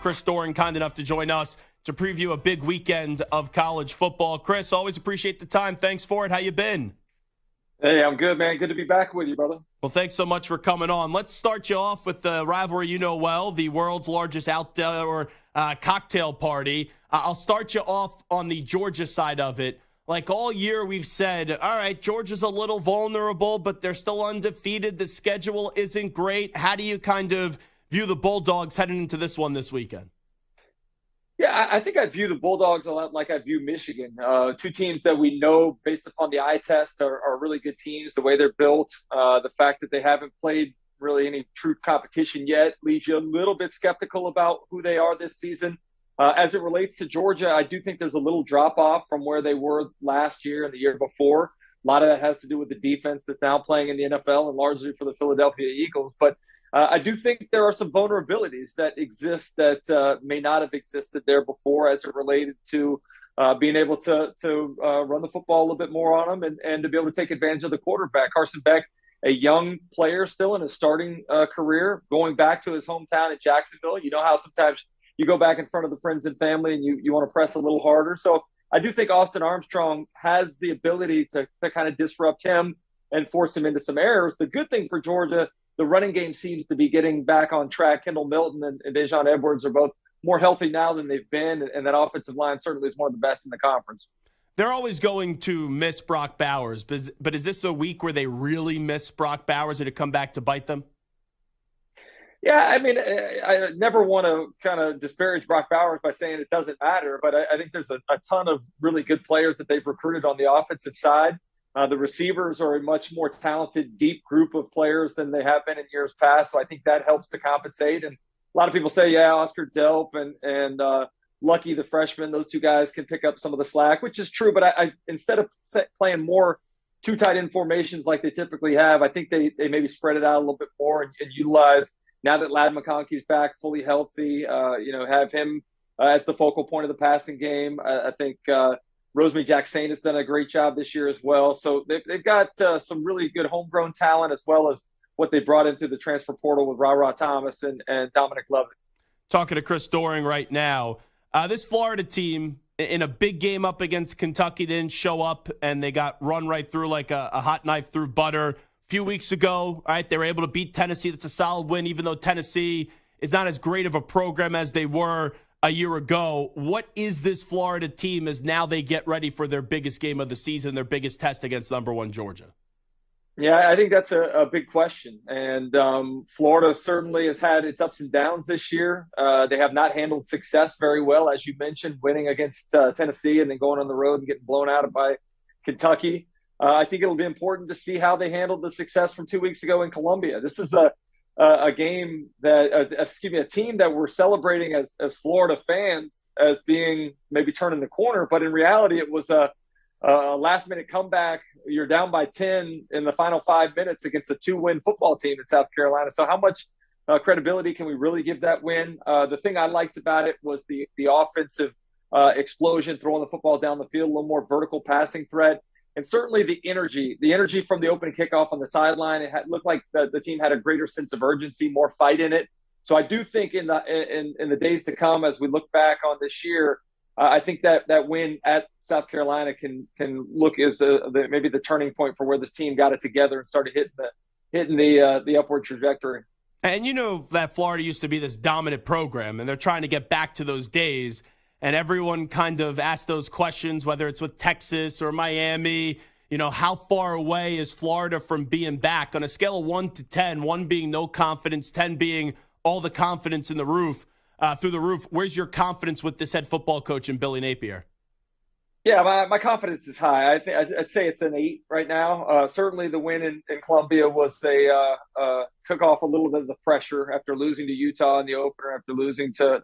Chris Doering, kind enough to join us to preview a big weekend of college football. Chris, always appreciate the time. Thanks for it. How you been? Hey, I'm good, man. Good to be back with you, brother. Well, thanks so much for coming on. Let's start you off with the rivalry you know well, the world's largest outdoor cocktail party. I'll start you off on the Georgia side of it. Like all year we've said, all right, Georgia's a little vulnerable, but they're still undefeated. The schedule isn't great. How do you kind of view the Bulldogs heading into this one this weekend? Yeah, I think I view the Bulldogs a lot like I view Michigan. Two teams that we know, based upon the eye test, are really good teams. The way they're built, the fact that they haven't played really any true competition yet leaves you a little bit skeptical about who they are this season. As it relates to Georgia, I do think there's a little drop-off from where they were last year and the year before. A lot of that has to do with the defense that's now playing in the NFL and largely for the Philadelphia Eagles. But I do think there are some vulnerabilities that exist that may not have existed there before as it related to being able to run the football a little bit more on them and to be able to take advantage of the quarterback. Carson Beck, a young player still in his starting career, going back to his hometown in Jacksonville. You know how sometimes you go back in front of the friends and family and you want to press a little harder. So I do think Austin Armstrong has the ability to kind of disrupt him and force him into some errors. The good thing for Georgia, the running game seems to be getting back on track. Kendall Milton and Dejon Edwards are both more healthy now than they've been, and that offensive line certainly is one of the best in the conference. They're always going to miss Brock Bowers, but is this a week where they really miss Brock Bowers? Did it come back to bite them? Yeah, I mean, I never want to kind of disparage Brock Bowers by saying it doesn't matter, but I think there's a ton of really good players that they've recruited on the offensive side. The receivers are a much more talented, deep group of players than they have been in years past, so I think that helps to compensate. And a lot of people say, yeah, Oscar Delp and Lucky, the freshman, those two guys can pick up some of the slack, which is true. But I instead of playing more two tight end formations like they typically have, I think they maybe spread it out a little bit more and utilize, now that Ladd McConkey's back fully healthy, have him as the focal point of the passing game. I think Rosemary Jackson has done a great job this year as well. So they've got some really good homegrown talent as well as what they brought into the transfer portal with Ra Thomas and Dominic Lovett. Talking to Chris Doering right now. This Florida team in a big game up against Kentucky didn't show up, and they got run right through like a hot knife through butter. Few weeks ago, all right, they were able to beat Tennessee. That's a solid win, even though Tennessee is not as great of a program as they were a year ago. What is this Florida team as now they get ready for their biggest game of the season, their biggest test against number one Georgia? Yeah, I think that's a big question. And Florida certainly has had its ups and downs this year. They have not handled success very well, as you mentioned, winning against Tennessee and then going on the road and getting blown out by Kentucky. I think it'll be important to see how they handled the success from 2 weeks ago in Columbia. This is a game that, a team that we're celebrating as Florida fans as being maybe turning the corner, but in reality, it was a last-minute comeback. You're down by 10 in the final 5 minutes against a 2-win football team in South Carolina. So how much credibility can we really give that win? The thing I liked about it was the offensive explosion, throwing the football down the field, a little more vertical passing threat. And certainly the energy from the opening kickoff on the sideline, it looked like the team had a greater sense of urgency, more fight in it. So I do think in the days to come, as we look back on this year, I think that win at South Carolina can look as maybe the turning point for where this team got it together and started hitting the upward trajectory. And you know that Florida used to be this dominant program, and they're trying to get back to those days. And everyone kind of asks those questions, whether it's with Texas or Miami, how far away is Florida from being back? On a scale of 1 to 10, 1 being no confidence, 10 being all the confidence in the roof, through the roof, where's your confidence with this head football coach and Billy Napier? Yeah, my confidence is high. I'd say it's an 8 right now. Certainly the win in Columbia was took off a little bit of the pressure after losing to Utah in the opener, after losing to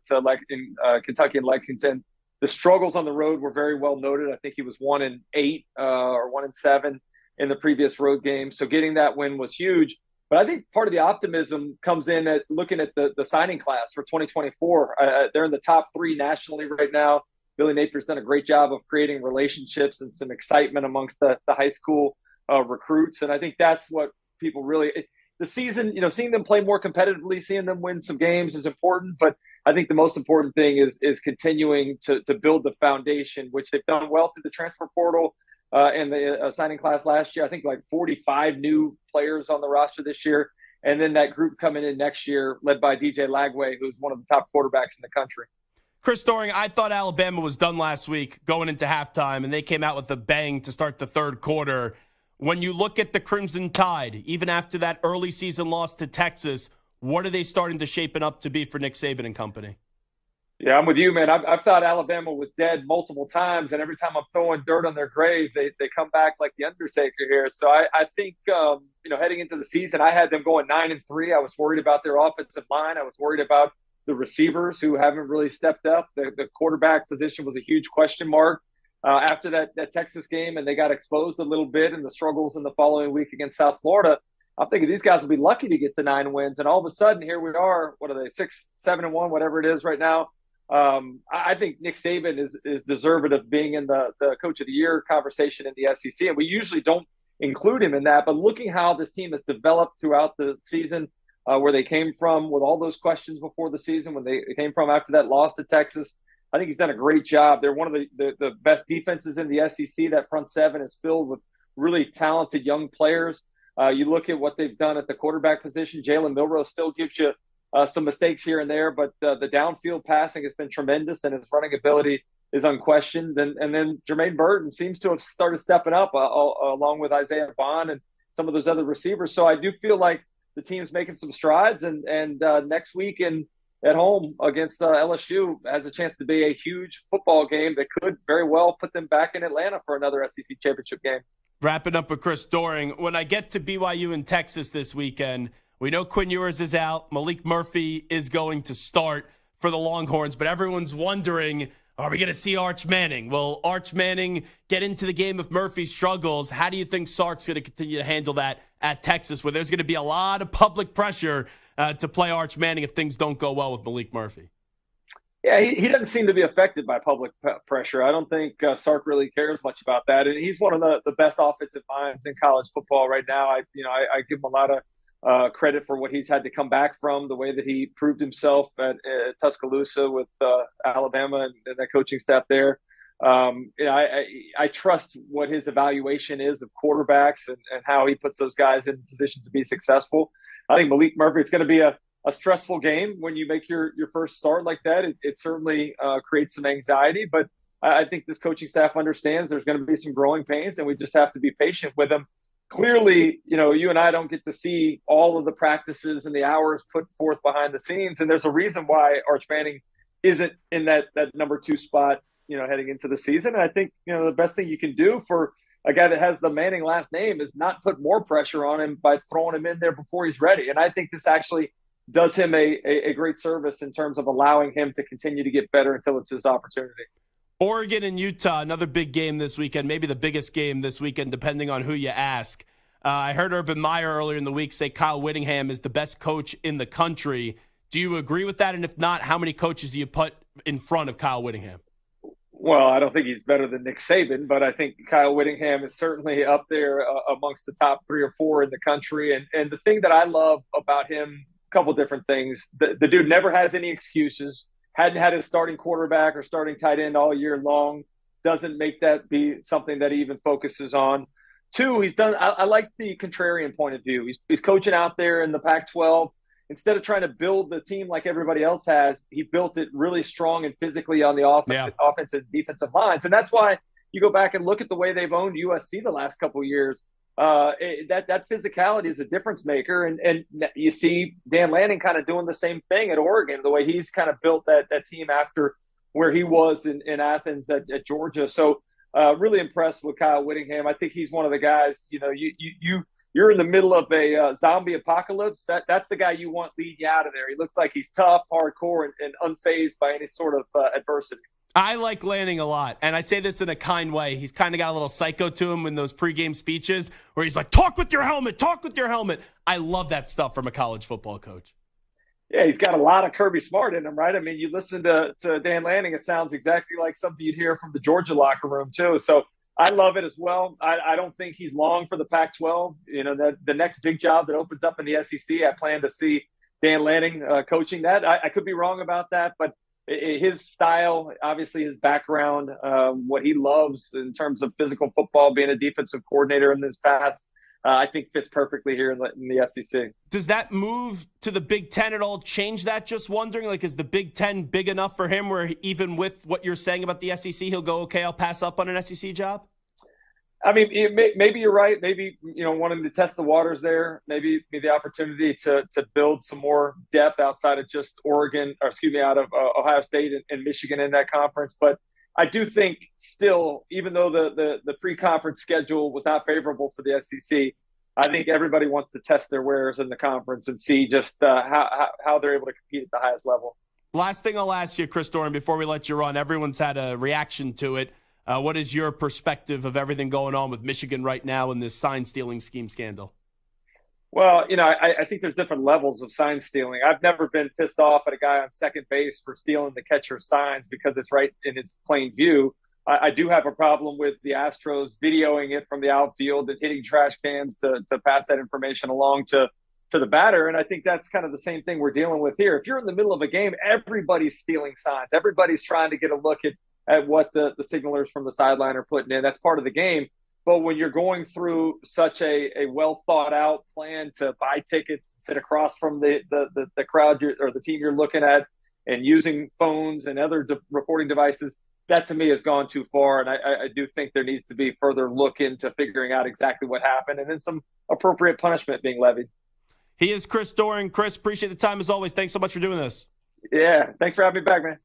Kentucky and Lexington. The struggles on the road were very well noted. I think he was 1-8 or 1-7 in the previous road game. So getting that win was huge. But I think part of the optimism comes in at looking at the signing class for 2024. They're in the top 3 nationally right now. Billy Napier's done a great job of creating relationships and some excitement amongst the high school recruits. And I think that's what people really – the season, seeing them play more competitively, seeing them win some games is important. But I think the most important thing is continuing to build the foundation, which they've done well through the transfer portal and the signing class last year. I think like 45 new players on the roster this year. And then that group coming in next year led by DJ Lagway, who's one of the top quarterbacks in the country. Chris Doering, I thought Alabama was done last week going into halftime, and they came out with a bang to start the third quarter. When you look at the Crimson Tide, even after that early season loss to Texas, what are they starting to shape it up to be for Nick Saban and company? Yeah, I'm with you, man. I've thought Alabama was dead multiple times, and every time I'm throwing dirt on their grave, they come back like the Undertaker here. So I think, heading into the season, I had them going 9-3. I was worried about their offensive line. I was worried about the receivers who haven't really stepped up. The quarterback position was a huge question mark after that Texas game, and they got exposed a little bit in the struggles in the following week against South Florida. I'm thinking these guys will be lucky to get to 9 wins, and all of a sudden here we are. What are they, 6, 7-1, whatever it is right now? I think Nick Saban is deserving of being in the Coach of the Year conversation in the SEC, and we usually don't include him in that. But looking how this team has developed throughout the season, where they came from with all those questions before the season, when they came from after that loss to Texas, I think he's done a great job. They're one of the best defenses in the SEC. That front seven is filled with really talented young players. You look at what they've done at the quarterback position. Jalen Milroe still gives you some mistakes here and there, but the downfield passing has been tremendous, and his running ability is unquestioned. And then Jermaine Burton seems to have started stepping up along with Isaiah Bond and some of those other receivers. So I do feel like the team's making some strides, and next week at home against LSU has a chance to be a huge football game that could very well put them back in Atlanta for another SEC championship game. Wrapping up with Chris Doering, when I get to BYU in Texas this weekend, we know Quinn Ewers is out. Malik Murphy is going to start for the Longhorns, but everyone's wondering, are we going to see Arch Manning? Will Arch Manning get into the game if Murphy struggles? How do you think Sark's going to continue to handle that at Texas, where there's going to be a lot of public pressure to play Arch Manning if things don't go well with Malik Murphy? Yeah, he doesn't seem to be affected by public pressure. I don't think Sark really cares much about that. And he's one of the best offensive minds in college football right now. I give him a lot of credit for what he's had to come back from, the way that he proved himself at Tuscaloosa with Alabama and that coaching staff there. I trust what his evaluation is of quarterbacks and how he puts those guys in position to be successful. I think Malik Murphy, it's going to be a stressful game when you make your first start like that. It certainly creates some anxiety, but I think this coaching staff understands there's going to be some growing pains, and we just have to be patient with them. Clearly, you and I don't get to see all of the practices and the hours put forth behind the scenes, and there's a reason why Arch Manning isn't in that number 2 spot, heading into the season. And I think, the best thing you can do for a guy that has the Manning last name is not put more pressure on him by throwing him in there before he's ready. And I think this actually does him a great service in terms of allowing him to continue to get better until it's his opportunity. Oregon and Utah, another big game this weekend, maybe the biggest game this weekend, depending on who you ask. I heard Urban Meyer earlier in the week say Kyle Whittingham is the best coach in the country. Do you agree with that? And if not, how many coaches do you put in front of Kyle Whittingham? Well, I don't think he's better than Nick Saban, but I think Kyle Whittingham is certainly up there amongst the top 3 or 4 in the country. And the thing that I love about him, a couple different things. The dude never has any excuses. Hadn't had his starting quarterback or starting tight end all year long. Doesn't make that be something that he even focuses on. 2, he's done. I like the contrarian point of view. He's coaching out there in the Pac-12. Instead of trying to build the team like everybody else has, he built it really strong and physically on the offensive and defensive lines. And that's why you go back and look at the way they've owned USC the last couple of years. That physicality is a difference maker. And you see Dan Lanning kind of doing the same thing at Oregon, the way he's kind of built that team after where he was in Athens at Georgia. So really impressed with Kyle Whittingham. I think he's one of the guys, you're in the middle of a zombie apocalypse. That's the guy you want leading you out of there. He looks like he's tough, hardcore, and unfazed by any sort of adversity. I like Lanning a lot, and I say this in a kind way. He's kind of got a little psycho to him in those pregame speeches where he's like, talk with your helmet, talk with your helmet. I love that stuff from a college football coach. Yeah, he's got a lot of Kirby Smart in him, right? I mean, you listen to Dan Lanning, it sounds exactly like something you'd hear from the Georgia locker room, too. So I love it as well. I don't think he's long for the Pac-12. The next big job that opens up in the SEC, I plan to see Dan Lanning coaching that. I could be wrong about that, but his style, obviously his background, what he loves in terms of physical football, being a defensive coordinator in this past, I think fits perfectly here in the SEC. Does that move to the Big Ten at all change that? Just wondering, like, is the Big Ten big enough for him where even with what you're saying about the SEC, he'll go, okay, I'll pass up on an SEC job? I mean, maybe you're right. Maybe, wanting to test the waters there, maybe the opportunity to build some more depth outside of just out of Ohio State and Michigan in that conference. But I do think still, even though the pre-conference schedule was not favorable for the SEC, I think everybody wants to test their wares in the conference and see just how they're able to compete at the highest level. Last thing I'll ask you, Chris Doering, before we let you run, everyone's had a reaction to it. What is your perspective of everything going on with Michigan right now in this sign-stealing scheme scandal? Well, I think there's different levels of sign stealing. I've never been pissed off at a guy on second base for stealing the catcher's signs because it's right in his plain view. I do have a problem with the Astros videoing it from the outfield and hitting trash cans to pass that information along to the batter. And I think that's kind of the same thing we're dealing with here. If you're in the middle of a game, everybody's stealing signs. Everybody's trying to get a look at what the signalers from the sideline are putting in. That's part of the game. But when you're going through such a well thought out plan to buy tickets, sit across from the crowd or the team you're looking at, and using phones and other reporting devices, that to me has gone too far. And I do think there needs to be further look into figuring out exactly what happened and then some appropriate punishment being levied. He is Chris Doering. Chris, appreciate the time as always. Thanks so much for doing this. Yeah, thanks for having me back, man.